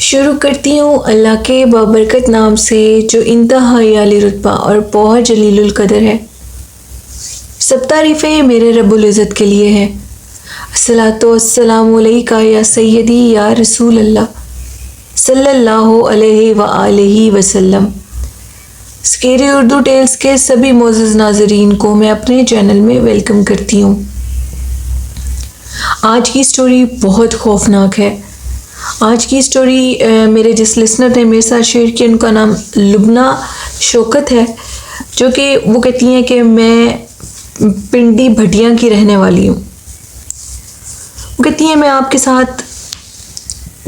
शुरू करती हूँ अल्लाह के बाबरकत नाम से जो इंतहाई आली रुतबा और बहुत जलीलुल कदर है। सब तारीफ़ें मेरे रब्बुल इज़्ज़त के लिए है। अस्सलातु वस्सलामु अलैका या सय्यदी या रसूल अल्लाह सल्लल्लाहु अलैहि व आलिहि वसल्लम। स्केरी उर्दू टेल्स के सभी मोअज़्ज़ज़ नाज़रीन को मैं अपने चैनल में वेलकम करती हूँ। आज की स्टोरी बहुत खौफनाक है। आज की स्टोरी मेरे जिस लिसनर ने मेरे साथ शेयर की उनका नाम लुबना शौकत है, जो कि वो कहती हैं कि मैं पिंडी भटिया की रहने वाली हूँ। वो कहती हैं मैं आपके साथ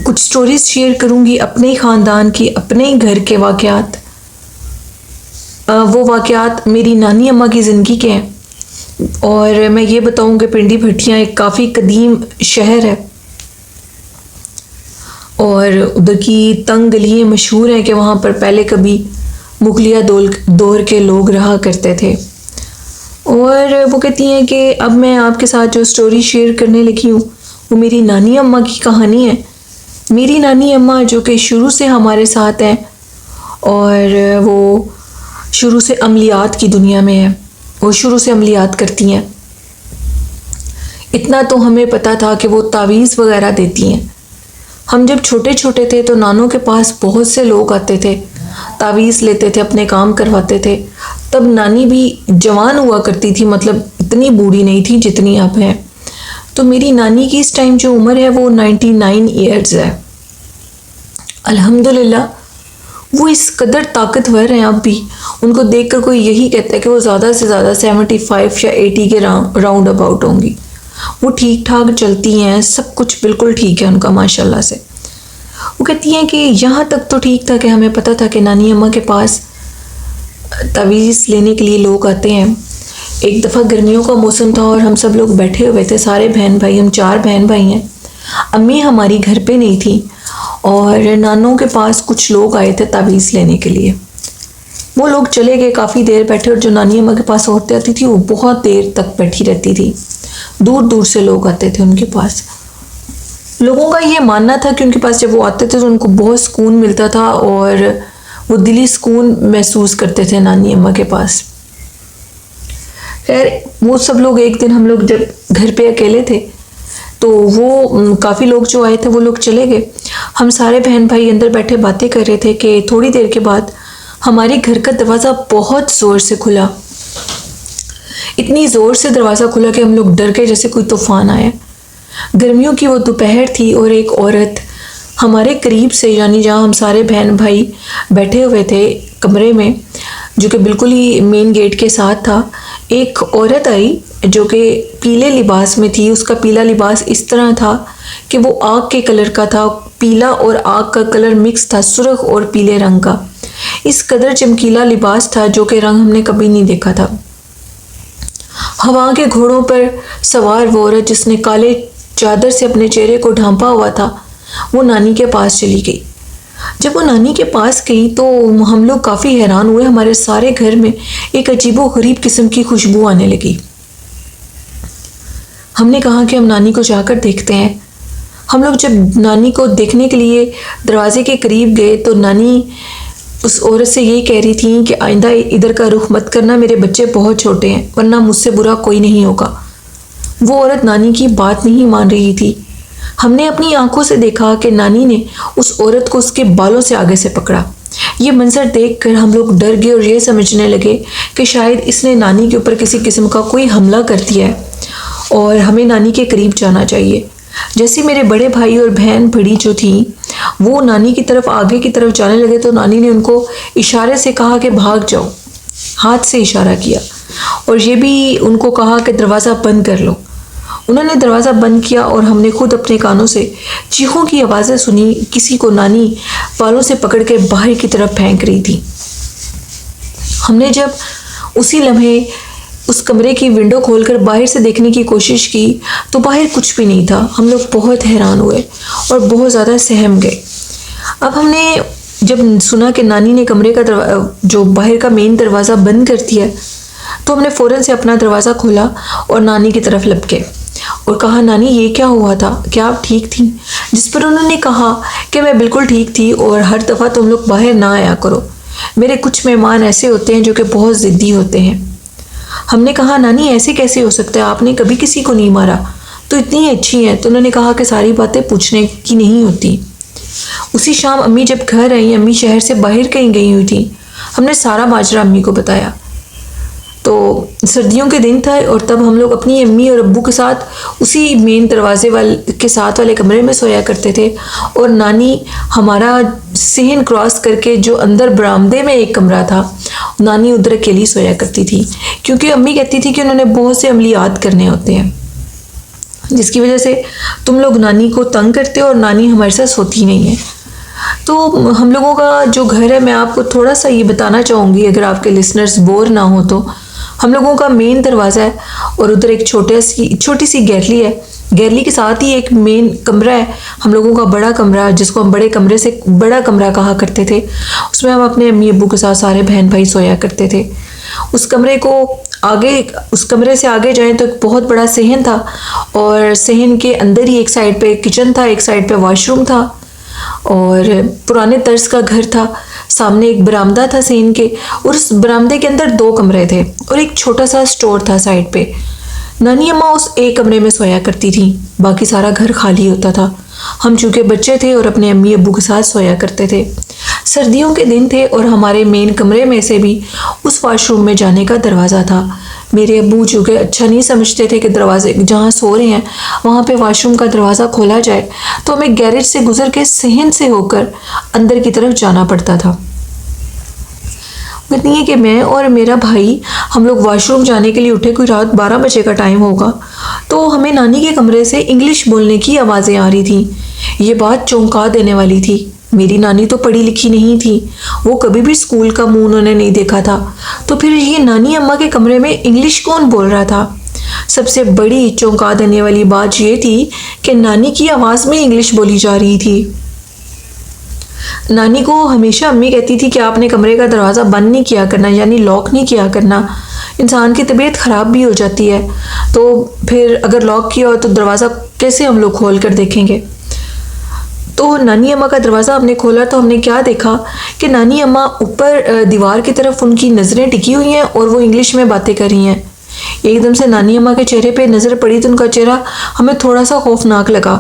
कुछ स्टोरीज़ शेयर करूँगी अपने ही ख़ानदान की, अपने ही घर के वाक़यात। वो वाक़यात मेरी नानी अम्मा की ज़िंदगी के हैं और मैं ये बताऊँ कि पिंडी भटिया एक काफ़ी कदीम शहर है और उधर की तंग गलियाँ मशहूर हैं कि वहाँ पर पहले कभी मुगलिया दौर के लोग रहा करते थे। और वो कहती हैं कि अब मैं आपके साथ जो स्टोरी शेयर करने लगी हूँ वो मेरी नानी अम्मा की कहानी है। मेरी नानी अम्मा जो कि शुरू से हमारे साथ हैं और वो शुरू से अमलियात की दुनिया में है, वो शुरू से अमलियात करती हैं। इतना तो हमें पता था कि वो तावीज़ वगैरह देती हैं। हम जब छोटे छोटे थे तो नानों के पास बहुत से लोग आते थे, तावीज़ लेते थे, अपने काम करवाते थे। तब नानी भी जवान हुआ करती थी, मतलब इतनी बूढ़ी नहीं थी जितनी अब है। तो मेरी नानी की इस टाइम जो उम्र है वो 99 ईयर्स है। अल्हम्दुलिल्लाह वो इस कदर ताकतवर हैं। अब भी उनको देखकर कोई यही कहता है कि वो ज़्यादा से ज़्यादा 75 या 80 के राउंड अबाउट होंगी। वो ठीक ठाक चलती हैं, सब कुछ बिल्कुल ठीक है उनका माशाल्लाह से। वो कहती हैं कि यहाँ तक तो ठीक था कि हमें पता था कि नानी अम्मा के पास तावीज़ लेने के लिए लोग आते हैं। एक दफ़ा गर्मियों का मौसम था और हम सब लोग बैठे हुए थे, सारे बहन भाई, हम 4 बहन भाई हैं। अम्मी हमारी घर पे नहीं थी और नानों के पास कुछ लोग आए थे तावीज़ लेने के लिए। वो लोग चले गए, काफ़ी देर बैठे और जो नानी अम्मा के पास औरतें आती थी वो बहुत देर तक बैठी रहती थी। दूर दूर से लोग आते थे उनके पास। लोगों का ये मानना था कि उनके पास जब वो आते थे तो उनको बहुत सुकून मिलता था और वो दिली सुकून महसूस करते थे नानी अम्मा के पास। खैर वो सब लोग, एक दिन हम लोग जब घर पे अकेले थे तो वो काफ़ी लोग जो आए थे वो लोग चले गए। हम सारे बहन भाई अंदर बैठे बातें कर रहे थे कि थोड़ी देर के बाद हमारे घर का दरवाज़ा बहुत ज़ोर से खुला। इतनी ज़ोर से दरवाज़ा खुला कि हम लोग डर गए जैसे कोई तूफ़ान आया। गर्मियों की वो दोपहर थी और एक औरत हमारे करीब से, यानी जहाँ हम सारे बहन भाई बैठे हुए थे कमरे में, जो कि बिल्कुल ही मेन गेट के साथ था, एक औरत आई जो कि पीले लिबास में थी। उसका पीला लिबास इस तरह था कि वो आग के कलर का था। पीला और आग का कलर मिक्स था, सुर्ख और पीले रंग का। इस कदर चमकीला लिबास था जो कि रंग हमने कभी नहीं देखा था। हवा के घोड़ों पर सवार वो औरत जिसने काले चादर से अपने चेहरे को ढांपा हुआ था, वो नानी के पास चली गई। जब वो नानी के पास गई तो हम लोग काफ़ी हैरान हुए। हमारे सारे घर में एक अजीबो गरीब किस्म की खुशबू आने लगी। हमने कहा कि हम नानी को जाकर देखते हैं। हम लोग जब नानी को देखने के लिए दरवाजे के करीब गए तो नानी उस औरत से यही कह रही थी कि आइंदा इधर का रुख मत करना, मेरे बच्चे बहुत छोटे हैं, वरना मुझसे बुरा कोई नहीं होगा। वो औरत नानी की बात नहीं मान रही थी। हमने अपनी आंखों से देखा कि नानी ने उस औरत को उसके बालों से आगे से पकड़ा। ये मंजर देखकर हम लोग डर गए और ये समझने लगे कि शायद इसने नानी के ऊपर किसी किस्म का कोई हमला कर दिया है और हमें नानी के करीब जाना चाहिए। जैसे मेरे बड़े भाई और बहन बड़ी जो थी वो नानी की तरफ आगे की तरफ जाने लगे तो नानी ने उनको इशारे से कहा कि भाग जाओ, हाथ से इशारा किया और ये भी उनको कहा कि दरवाज़ा बंद कर लो। उन्होंने दरवाज़ा बंद किया और हमने खुद अपने कानों से चीखों की आवाज़ें सुनी। किसी को नानी बालों से पकड़ के बाहर की तरफ फेंक रही थी। हमने जब उसी लम्हे उस कमरे की विंडो खोलकर बाहर से देखने की कोशिश की तो बाहर कुछ भी नहीं था। हम लोग बहुत हैरान हुए और बहुत ज़्यादा सहम गए। अब हमने जब सुना कि नानी ने कमरे का जो बाहर का मेन दरवाज़ा बंद कर दिया तो हमने फ़ौरन से अपना दरवाज़ा खोला और नानी की तरफ लपके और कहा, नानी ये क्या हुआ था, क्या आप ठीक थी? जिस पर उन्होंने कहा कि मैं बिल्कुल ठीक थी और हर दफ़ा तुम लोग बाहर ना आया करो, मेरे कुछ मेहमान ऐसे होते हैं जो कि बहुत ज़िद्दी होते हैं। हमने कहा, नानी ऐसे कैसे हो सकता है, आपने कभी किसी को नहीं मारा, तो इतनी अच्छी हैं। तो उन्होंने कहा कि सारी बातें पूछने की नहीं होती। उसी शाम अम्मी जब घर आई, अम्मी शहर से बाहर कहीं गई हुई थी। हमने सारा माजरा अम्मी को बताया। तो सर्दियों के दिन था और तब हम लोग अपनी अम्मी और अब्बू के साथ उसी मेन दरवाजे वाले के साथ वाले कमरे में सोया करते थे, और नानी हमारा सहन क्रॉस करके जो अंदर बरामदे में एक कमरा था, नानी उधर अकेली सोया करती थी, क्योंकि अम्मी कहती थी कि उन्होंने बहुत से अमलियात करने होते हैं, जिसकी वजह से तुम लोग नानी को तंग करते हो और नानी हमारे साथ सोती नहीं है। तो हम लोगों का जो घर है, मैं आपको थोड़ा सा ये बताना चाहूँगी अगर आपके लिसनर्स बोर ना हो तो। हम लोगों का मेन दरवाज़ा है और उधर एक छोटी सी गैलरी है। गैलरी के साथ ही एक मेन कमरा है, हम लोगों का बड़ा कमरा, जिसको हम बड़े कमरे से बड़ा कमरा कहा करते थे। उसमें हम अपने अम्मी अब्बू के साथ सारे बहन भाई सोया करते थे। उस कमरे से आगे जाएं तो एक बहुत बड़ा सहन था, और सहन के अंदर ही एक साइड पे किचन था, एक साइड पे वॉशरूम था, और पुराने तर्ज का घर था। सामने एक बरामदा था सहन के, और उस बरामदे के अंदर 2 कमरे थे और एक छोटा सा स्टोर था साइड पे। नानी अम्मा उस एक कमरे में सोया करती थी, बाकी सारा घर खाली होता था। हम चूँकि बच्चे थे और अपने अम्मी अब्बू के साथ सोया करते थे। सर्दियों के दिन थे और हमारे मेन कमरे में से भी उस वॉशरूम में जाने का दरवाज़ा था। मेरे अब्बू चूँकि अच्छा नहीं समझते थे कि दरवाजे जहाँ सो रहे हैं वहाँ पे वॉशरूम का दरवाज़ा खोला जाए, तो हमें गैरेज से गुजर के सहन से होकर अंदर की तरफ जाना पड़ता था। इतनी है कि मैं और मेरा भाई हम लोग वॉशरूम जाने के लिए उठे, कोई रात 12 बजे का टाइम होगा, तो हमें नानी के कमरे से इंग्लिश बोलने की आवाज़ें आ रही थी। ये बात चौंका देने वाली थी। मेरी नानी तो पढ़ी लिखी नहीं थी, वो कभी भी स्कूल का मुंह उन्होंने नहीं देखा था, तो फिर ये नानी अम्मा के कमरे में इंग्लिश कौन बोल रहा था? सबसे बड़ी चौंका देने वाली बात ये थी कि नानी की आवाज़ में इंग्लिश बोली जा रही थी। नानी को हमेशा अम्मी कहती थी कि आपने कमरे का दरवाज़ा बंद नहीं किया करना, यानी लॉक नहीं किया करना, इंसान की तबीयत ख़राब भी हो जाती है, तो फिर अगर लॉक किया हो तो दरवाज़ा कैसे हम लोग खोल कर देखेंगे। तो नानी अम्मा का दरवाज़ा हमने खोला तो हमने क्या देखा कि नानी अम्मा ऊपर दीवार की तरफ उनकी नज़रें टिकी हुई हैं और वो इंग्लिश में बातें कर रही हैं। एकदम से नानी अम्मा के चेहरे पे नज़र पड़ी तो उनका चेहरा हमें थोड़ा सा खौफनाक लगा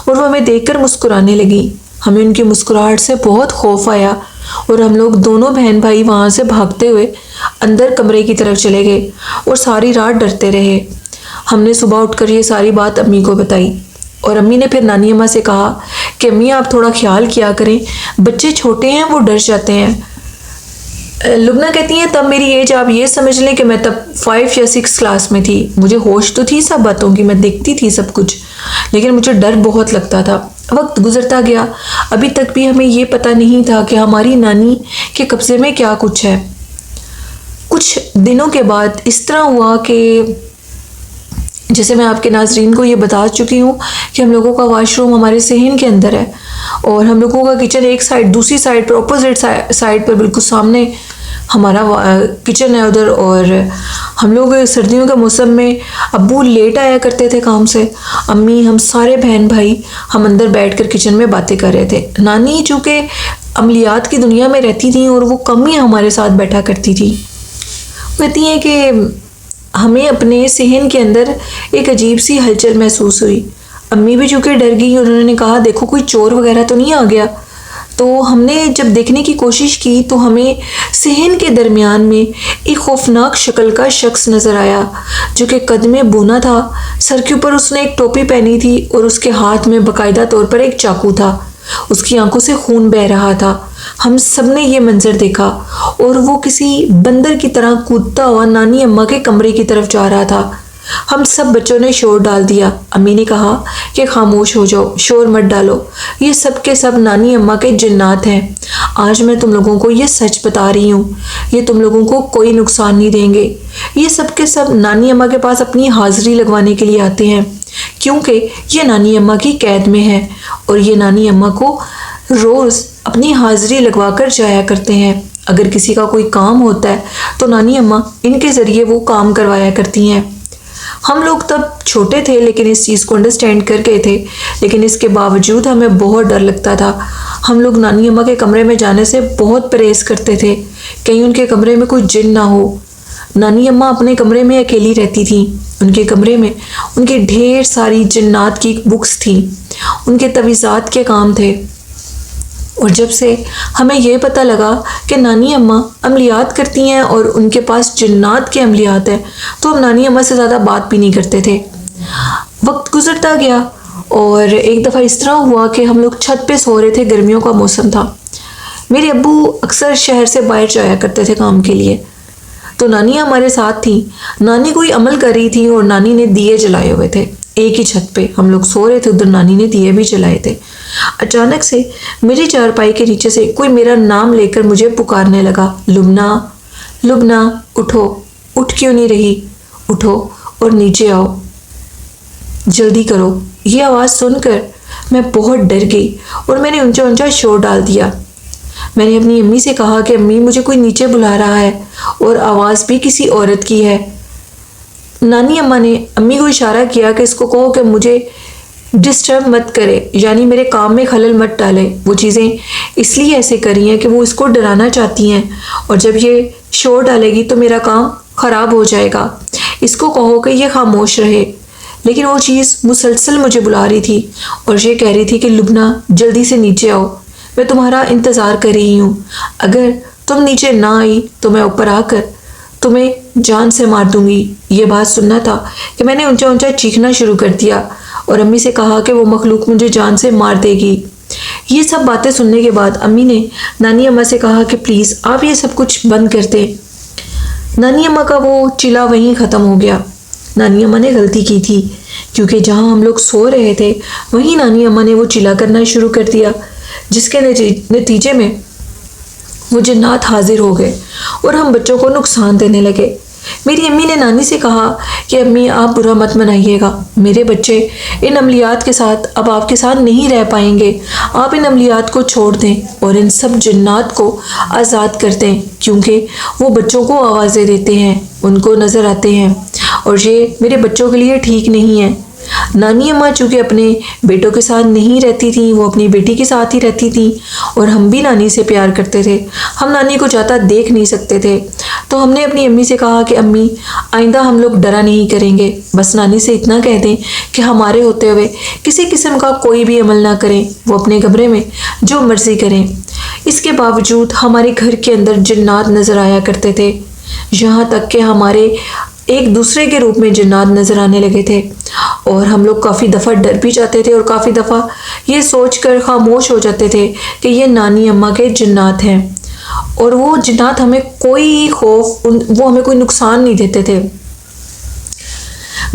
और वो हमें देखकर मुस्कुराने लगी। हमें उनकी मुस्कुराहट से बहुत खौफ आया और हम लोग दोनों बहन भाई वहाँ से भागते हुए अंदर कमरे की तरफ चले गए और सारी रात डरते रहे। हमने सुबह उठकर ये सारी बात अम्मी को बताई और अम्मी ने फिर नानी अम्मा से कहा कि अम्मी आप थोड़ा ख्याल किया करें, बच्चे छोटे हैं, वो डर जाते हैं। लुबना कहती हैं तब मेरी एज आप ये समझ लें कि मैं तब 5 या 6 क्लास में थी। मुझे होश तो थी सब बातों की, मैं देखती थी सब कुछ, लेकिन मुझे डर बहुत लगता था। वक्त गुजरता गया, अभी तक भी हमें ये पता नहीं था कि हमारी नानी के कब्जे में क्या कुछ है। कुछ दिनों के बाद इस तरह हुआ कि जैसे मैं आपके नाजरीन को ये बता चुकी हूँ कि हम लोगों का वॉशरूम हमारे सहन के अंदर है और हम लोगों का किचन एक साइड, दूसरी साइड पर, अपोजिट साइड पर बिल्कुल सामने हमारा किचन है उधर। और हम लोग सर्दियों के मौसम में अब्बू लेट आया करते थे काम से, अम्मी, हम सारे बहन भाई हम अंदर बैठकर किचन में बातें कर रहे थे। नानी चूँकि अमलियात की दुनिया में रहती थी और वो कम ही हमारे साथ बैठा करती थी। कहती हैं कि हमें अपने सहन के अंदर एक अजीब सी हलचल महसूस हुई। अम्मी भी चूँकि डर गई, उन्होंने कहा देखो कोई चोर वगैरह तो नहीं आ गया। तो हमने जब देखने की कोशिश की तो हमें सहन के दरमियान में एक खौफनाक शक्ल का शख्स नज़र आया जो कि कद में बूना था, सर के ऊपर उसने एक टोपी पहनी थी और उसके हाथ में बाकायदा तौर पर एक चाकू था, उसकी आंखों से खून बह रहा था। हम सब ने ये मंजर देखा और वो किसी बंदर की तरह कूदता हुआ नानी अम्मा के कमरे की तरफ जा रहा था। हम सब बच्चों ने शोर डाल दिया। अम्मी ने कहा कि खामोश हो जाओ, शोर मत डालो, ये सब के सब नानी अम्मा के जिन्नात हैं। आज मैं तुम लोगों को ये सच बता रही हूँ, ये तुम लोगों को कोई नुकसान नहीं देंगे। ये सब के सब नानी अम्मा के पास अपनी हाजिरी लगवाने के लिए आते हैं क्योंकि ये नानी अम्मा की कैद में है और ये नानी अम्मा को रोज़ अपनी हाजिरी लगवा कर जाया करते हैं। अगर किसी का कोई काम होता है तो नानी अम्मा इनके ज़रिए वो काम करवाया करती हैं। हम लोग तब छोटे थे लेकिन इस चीज़ को अंडरस्टैंड कर गए थे, लेकिन इसके बावजूद हमें बहुत डर लगता था। हम लोग नानी अम्मा के कमरे में जाने से बहुत परहेज़ करते थे, कहीं उनके कमरे में कोई जिन ना हो। नानी अम्मा अपने कमरे में अकेली रहती थी। उनके कमरे में उनके ढेर सारी जिन्नात की बुक्स थी, उनके तवीज़ात के काम थे। और जब से हमें यह पता लगा कि नानी अम्मा अमलियात करती हैं और उनके पास जिन्नात के अमलियात हैं, तो हम नानी अम्मा से ज़्यादा बात भी नहीं करते थे। वक्त गुजरता गया और एक दफ़ा इस तरह हुआ कि हम लोग छत पे सो रहे थे, गर्मियों का मौसम था। मेरे अब्बू अक्सर शहर से बाहर जाया करते थे काम के लिए, तो नानी हमारे साथ थी। नानी कोई अमल कर रही थी और नानी ने दिए जलाए हुए थे। एक ही छत पे हम लोग सो रहे थे, उधर नानी ने दिए भी जलाए थे। अचानक से मेरी चारपाई के नीचे से कोई मेरा नाम लेकर मुझे पुकारने लगा, लुबना, लुबना, उठो, उठ क्यों नहीं रही, उठो और नीचे आओ, जल्दी करो। ये आवाज़ सुनकर मैं बहुत डर गई और मैंने ऊंचा ऊंचा शोर डाल दिया। मैंने अपनी अम्मी से कहा कि अम्मी, मुझे कोई नीचे बुला रहा है और आवाज़ भी किसी औरत की है। नानी अम्मा ने अम्मी को इशारा किया कि इसको कहो कि मुझे डिस्टर्ब मत करे, यानी मेरे काम में खलल मत डाले। वो चीज़ें इसलिए ऐसे करी हैं कि वो इसको डराना चाहती हैं, और जब ये शोर डालेगी तो मेरा काम ख़राब हो जाएगा। इसको कहो कि ये खामोश रहे। लेकिन वो चीज़ मुसलसल मुझे बुला रही थी और ये कह रही थी कि लुबना, जल्दी से नीचे आओ, मैं तुम्हारा इंतज़ार कर रही हूँ। अगर तुम नीचे ना आई तो मैं ऊपर आकर तुम्हें जान से मार दूंगी। ये बात सुनना था कि मैंने ऊंचा ऊंचा चीखना शुरू कर दिया और अम्मी से कहा कि वो मखलूक मुझे जान से मार देगी। ये सब बातें सुनने के बाद अम्मी ने नानी अम्मा से कहा कि प्लीज़ आप ये सब कुछ बंद कर दें। नानी अम्मा का वो चिल्ला वहीं ख़त्म हो गया। नानी अम्मा ने गलती की थी, क्योंकि जहाँ हम लोग सो रहे थे वहीं नानी अम्मा ने वो चिल्ला करना शुरू कर दिया, जिसके नतीजे में वो जिन्नात हाजिर हो गए और हम बच्चों को नुकसान देने लगे। मेरी अम्मी ने नानी से कहा कि अम्मी, आप बुरा मत मनाइएगा, मेरे बच्चे इन अमलियात के साथ अब आपके साथ नहीं रह पाएंगे। आप इन अमलियात को छोड़ दें और इन सब जिन्नात को आज़ाद कर दें, क्योंकि वो बच्चों को आवाज़ें देते हैं, उनको नज़र आते हैं और ये मेरे बच्चों के लिए ठीक नहीं है। नानी अम्मा चूँकि अपने बेटों के साथ नहीं रहती थी, वो अपनी बेटी के साथ ही रहती थी और हम भी नानी से प्यार करते थे। हम नानी को ज़्यादा देख नहीं सकते थे, तो हमने अपनी अम्मी से कहा कि अम्मी, आइंदा हम लोग डरा नहीं करेंगे, बस नानी से इतना कह दें कि हमारे होते हुए किसी किस्म का कोई भी अमल ना करें, वो अपने कमरे में जो मर्ज़ी करें। इसके बावजूद हमारे घर के अंदर जिन्नात नज़र आया करते थे, यहाँ तक कि हमारे एक दूसरे के रूप में जिन्नात नज़र आने लगे थे और हम लोग काफ़ी दफ़ा डर भी जाते थे और काफ़ी दफ़ा ये सोचकर खामोश हो जाते थे कि ये नानी अम्मा के जिन्नात हैं और वो जिन्नात हमें कोई खौफ, वो हमें कोई नुकसान नहीं देते थे।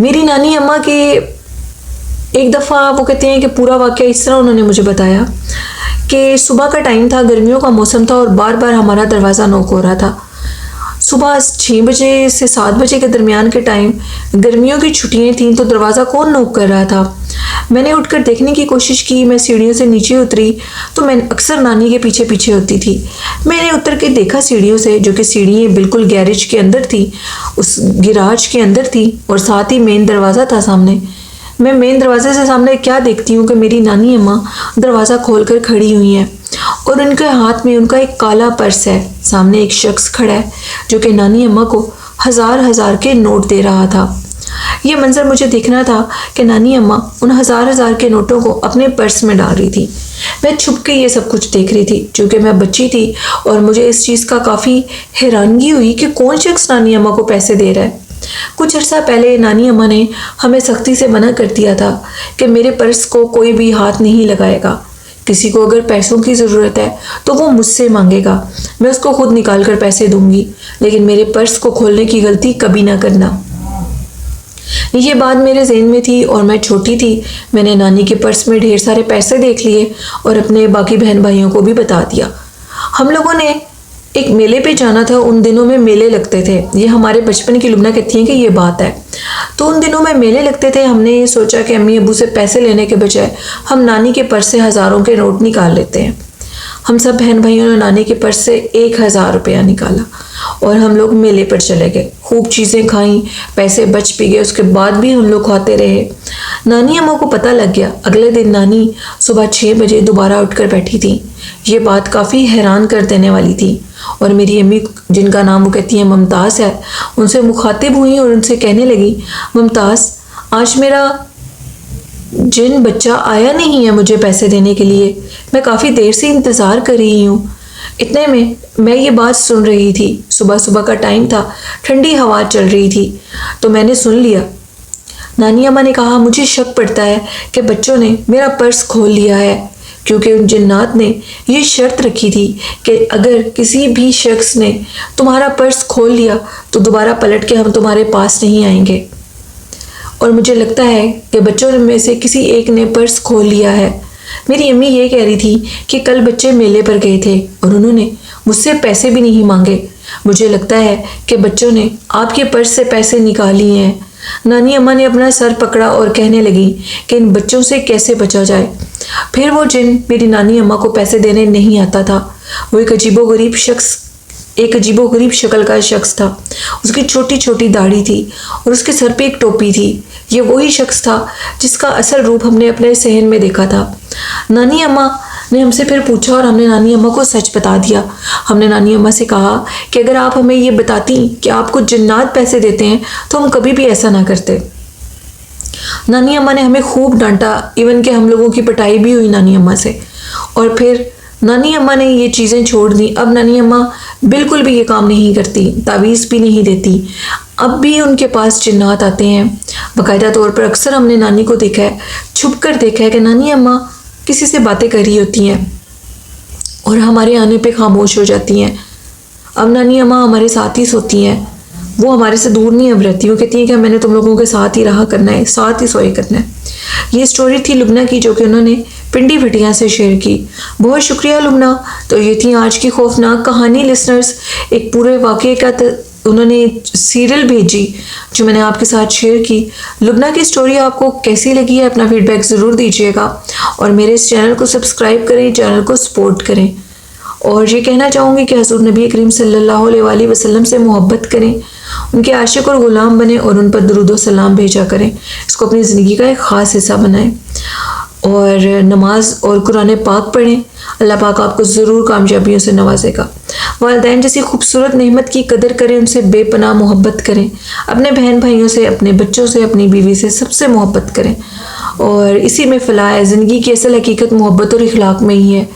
मेरी नानी अम्मा के एक दफ़ा वो कहते हैं कि पूरा वाक़या इस तरह उन्होंने मुझे बताया कि सुबह का टाइम था, गर्मियों का मौसम था और बार बार हमारा दरवाज़ा नॉक हो रहा था। सुबह 6 बजे से 7 बजे के दरमियान के टाइम, गर्मियों की छुट्टियां थीं, तो दरवाज़ा कौन नॉक कर रहा था। मैंने उठकर देखने की कोशिश की। मैं सीढ़ियों से नीचे उतरी तो मैं अक्सर नानी के पीछे पीछे होती थी। मैंने उतर के देखा सीढ़ियों से, जो कि सीढ़ियाँ बिल्कुल गैरेज के अंदर थी, उस गिराज के अंदर थी और साथ ही मेन दरवाज़ा था सामने। मैं मेन दरवाजे से सामने क्या देखती हूँ कि मेरी नानी अम्मा दरवाज़ा खोल कर खड़ी हुई हैं और उनके हाथ में उनका एक काला पर्स है। सामने एक शख्स खड़ा है जो कि नानी अम्मा को हज़ार हज़ार के नोट दे रहा था। ये मंजर मुझे देखना था कि नानी अम्मा उन हज़ार हज़ार के नोटों को अपने पर्स में डाल रही थी। मैं छुप के ये सब कुछ देख रही थी, क्योंकि मैं बच्ची थी और मुझे इस चीज़ का काफ़ी हैरानगी हुई कि कौन शख्स नानी अम्मा को पैसे दे रहा है। कुछ अर्सा पहले नानी अम्मा ने हमें सख्ती से मना कर दिया था कि मेरे पर्स को कोई भी हाथ नहीं लगाएगा। किसी को अगर पैसों की ज़रूरत है तो वो मुझसे मांगेगा, मैं उसको खुद निकाल कर पैसे दूंगी, लेकिन मेरे पर्स को खोलने की गलती कभी ना करना। ये बात मेरे ज़हन में थी और मैं छोटी थी। मैंने नानी के पर्स में ढेर सारे पैसे देख लिए और अपने बाकी बहन भाइयों को भी बता दिया। हम लोगों ने एक मेले पे जाना था। उन दिनों में मेले लगते थे, ये हमारे बचपन की लुबना कहती हैं कि ये बात है। तो उन दिनों में मेले लगते थे। हमने ये सोचा कि अम्मी अबू से पैसे लेने के बजाय हम नानी के पर्स से हज़ारों के नोट निकाल लेते हैं। हम सब बहन भाइयों ने नानी के पर्स से 1000 रुपया निकाला और हम लोग मेले पर चले गए। खूब चीज़ें खाईं, पैसे बच भी गए, उसके बाद भी हम लोग खाते रहे। नानी अम्मा को पता लग गया। अगले दिन नानी सुबह 6 बजे दोबारा उठकर बैठी थी। ये बात काफ़ी हैरान कर देने वाली थी और मेरी अम्मी, जिनका नाम वो कहती हैं मुमताज़ है, उनसे मुखातिब हुई और उनसे कहने लगी, मुमताज़, आज मेरा जिन बच्चा आया नहीं है मुझे पैसे देने के लिए। मैं काफ़ी देर से इंतज़ार कर रही हूँ। इतने में मैं ये बात सुन रही थी। सुबह सुबह का टाइम था, ठंडी हवा चल रही थी, तो मैंने सुन लिया। नानी अम्मा ने कहा, मुझे शक पड़ता है कि बच्चों ने मेरा पर्स खोल लिया है, क्योंकि उन जिन्नात ने ये शर्त रखी थी कि अगर किसी भी शख्स ने तुम्हारा पर्स खोल लिया तो दोबारा पलट के हम तुम्हारे पास नहीं आएंगे। और मुझे लगता है कि बच्चों में से किसी एक ने पर्स खोल लिया है। मेरी अम्मी ये कह रही थी कि कल बच्चे मेले पर गए थे और उन्होंने मुझसे पैसे भी नहीं मांगे। मुझे लगता है कि बच्चों ने आपके पर्स से पैसे निकाल लिए हैं। नानी अम्मा ने अपना सर पकड़ा और कहने लगी कि इन बच्चों से कैसे बचा जाए। फिर वो जिन मेरी नानी अम्मा को पैसे देने नहीं आता था, वो एक अजीबोगरीब शक्ल का शख्स था। उसकी छोटी छोटी दाढ़ी थी और उसके सर पे एक टोपी थी। ये वही शख्स था जिसका असल रूप हमने अपने सहन में देखा था। नानी अम्मा ने हमसे फिर पूछा और हमने नानी अम्मा को सच बता दिया। हमने नानी अम्मा से कहा कि अगर आप हमें ये बताती कि आपको जिन्नात पैसे देते हैं तो हम कभी भी ऐसा ना करते। नानी अम्मा ने हमें खूब डांटा, इवन कि हम लोगों की पिटाई भी हुई नानी अम्मा से। और फिर नानी अम्मा ने ये चीज़ें छोड़ दी। अब नानी अम्मा बिल्कुल भी ये काम नहीं करती, तावीज़ भी नहीं देती। अब भी उनके पास जिन्नात आते हैं बाकायदा तौर पर। अक्सर हमने नानी को देखा है, छुप कर देखा है कि नानी अम्मा किसी से बातें कर रही होती हैं और हमारे आने पे खामोश हो जाती हैं। अब नानी अम्मा हमारे साथ ही सोती हैं, वो हमारे से दूर नहीं अब रहती। वो कहती हैं कि मैंने तुम लोगों के साथ ही रहा करना है, साथ ही सोए करना है। ये स्टोरी थी लुबना की, जो कि उन्होंने पिंडी भटिया से शेयर की। बहुत शुक्रिया लुबना। तो ये थी आज की खौफनाक कहानी लिसनर्स। एक पूरे वाक़े का उन्होंने सीरियल भेजी जो मैंने आपके साथ शेयर की। लुबना की स्टोरी आपको कैसी लगी है, अपना फीडबैक ज़रूर दीजिएगा और मेरे इस चैनल को सब्सक्राइब करें, चैनल को सपोर्ट करें। और ये कहना चाहूँगी कि हज़ूर नबी करीम सल्लल्लाहु अलैहि वसल्लम से मोहब्बत करें, उनके आशिक और ग़ुलाम बने और उन पर दुरूद व सलाम भेजा करें। इसको अपनी ज़िंदगी का एक ख़ास हिस्सा बनाएं और नमाज और कुरान पाक पढ़ें। अल्लाह पाक आपको ज़रूर कामयाबियों से नवाजेगा। वालिदैन जैसी खूबसूरत नेमत की कदर करें, उनसे बेपनाह मोहब्बत करें। अपने बहन भाइयों से, अपने बच्चों से, अपनी बीवी से, सबसे मोहब्बत करें। और इसी में फ़लाह है। ज़िंदगी की असल हकीकत मोहब्बत और इखलाक में ही है।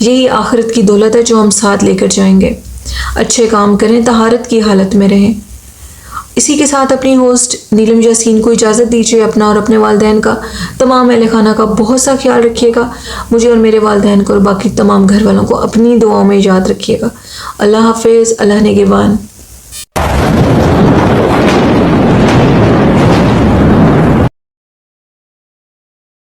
यही आखिरत की दौलत है जो हम साथ लेकर जाएंगे। अच्छे काम करें, तहारत की हालत में रहें। इसी के साथ अपनी होस्ट नीलम यासीन को इजाज़त दीजिए। अपना और अपने वालिदैन का, तमाम अहले खाना का बहुत सा ख्याल रखिएगा। मुझे और मेरे वालिदैन को और बाकी तमाम घर वालों को अपनी दुआओं में याद रखिएगा। अल्लाह हाफिज़, अल्लाह निगहबान।